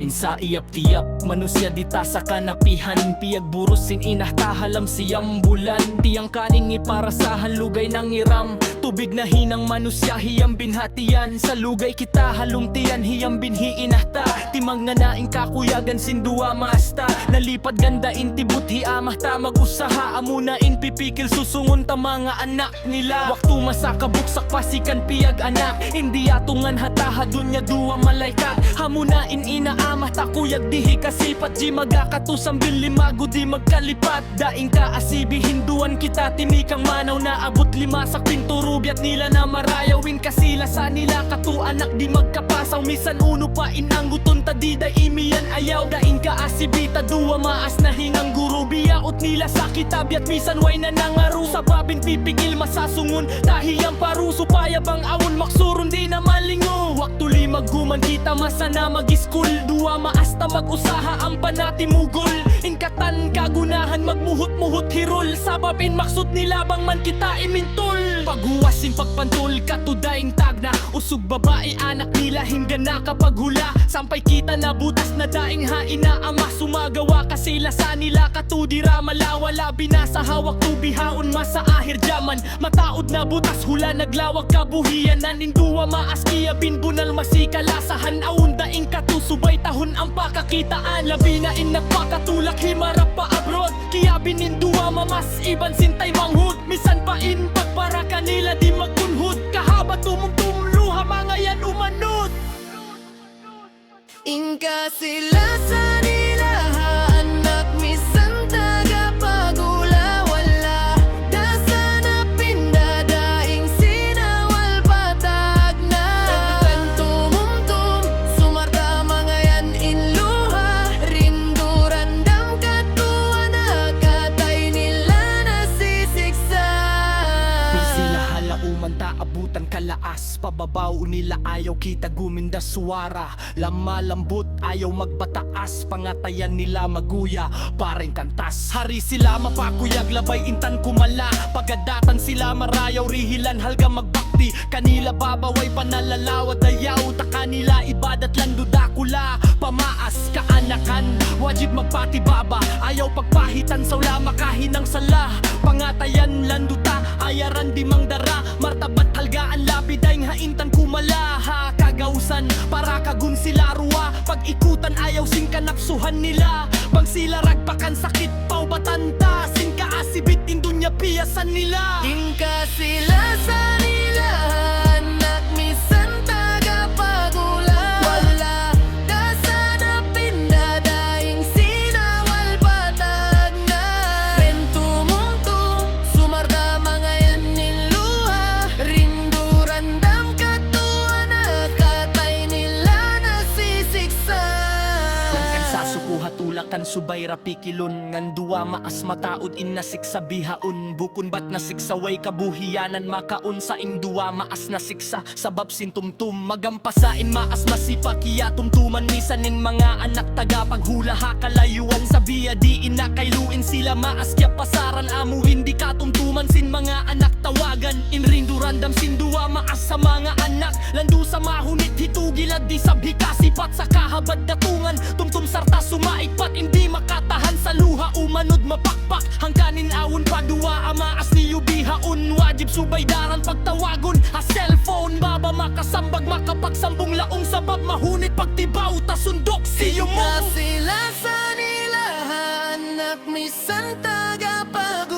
Insa iyap-tiyap, manusia dita sa kanapihan. Piyag burusin inahtahalam siyang bulan. Tiyang kaning iparasahan lugay ng iram. Tubig na hinang manusya hiyang binhatian. Sa lugay kita halumtian hiyang binhi inahta. Timang nga naing kakuyagan sindua maasta. Nalipad ganda intibut hi amah ta mag-usaha. Amuna in pipikil susungon ta mga anak nila. Waktu masa kabuksak pasikan piyag anak. Hindi atungan hataha dunya dua malaikat. Hamuna in ina amah ta kuyag dihi kasipat. Di magakatusang bilimago di magkalipat. Daing ka asibi hinduan kita timikang manaw na abot lima sa pinturubyat nila na marayawin kasila sa nila katu anak di magkapasaw. Misan uno pa inangguton ta di da imiyan ayaw. Daing ka asibita duwa maas na hinang guru. Biyaot nila sa kitabyat misan way na nangaru. Sa babin pipigil masasungon tahiyang paru. Supaya bang awon maksurun di na malingo. Waktu lima guman kita masana mag-school. Dua maasta mag-usaha ang panati mugol. Inkatan kagunahan magmuhut-muhut hirol. Sababin maksud nila bang man kita imintol. Paghuwasin pagpantul katudaing tagna. Usog babae anak nila hingga nakapaghula. Sampay kita na butas na daing haina ama. Sumagawa kasila sa nila katudira malawala. Binasa hawak tubihaon masa ahir jaman. Mataod na butas hula naglawag kabuhian. Naninduwa maaskiya binbunal masikalasahan. Aun daing katusubay tahon ang pakakitaan. Labi na in nagpakatulak himarap pa abroad. Kaya bininduwa mamas iban sintay manghud. Misan pa in pagpara kanila di magkunhud. Kahaba tumumtumluha mga yan umanod. Inka sila sa nila anak misan tagapagula wala. Dasa na pindadaing sinawal patag na. Tumumtum sumarta mga yan inluha. Rindurandam katuwa na katay nila nasisiksa. Sila halauman ta abutan kalaas. Pababaw nila ayaw kita guminda suwara. Lamalambot ayaw magbataas. Pangatayan nila maguya pareng kantas. Hari sila mapakuyag labay intan kumala. Pagadatan sila marayaw rihilan halga magbakti. Kanila babaway panalalawad dayaw. Ta kanila ibadat lang dudakula. Pamaas kaanakan wajib magpatibaba. Ayaw pagpahitan sawla makahinang sala. Pangatayan landuta ayaran di mangdara. Martabat halgaan labi daing haintan kumalaha. Kagausan para kagun sila ruwa. Pag-ikutan ayaw sing kanapsuhan nila. Bang sila ragpakan sakit pau batanta. Sin kaasibit indunya piyasan nila. Inka sila sa nila anak misan tagapagula wala. Dasa na pindadaing sinawal patag na. Pentumungtung sumarda mga yan niluha. Rindurandam katuwa na katay nila nasisiksa. Sa sukuha tulakan subay rapikilon. Ngandua maas mataod in nasiksa bihaon. Bukon bat nasiksaway kabuhiyanan makaon sa indua maas nasiksa. Sabab sintumtum magampasain maas masipa. Kiya tumtuman misanin mga anak taga paghula hakalayuan. Sa biya di inakailuin sila maas kya pasaran. Amo hindi katumtuman sin mga anak tawagan. Inrindurandam sindua maas sa mga anak. Landu sa mahunit hitugilad di sabhi kasipat. Sa kahabad datungan tumtum sarta sumaikpat. Hindi makatahan sa luha umanod mapakpak. Hangkanin awon pagduwa amaas ni yubihaon. Wajib subaydaran pagtawagon a cellphone. Baba makasambag makapagsambong laong sabab mahunit pagtibaw tasundok siyo mo. Inka sila sa nila anak misan tagapagula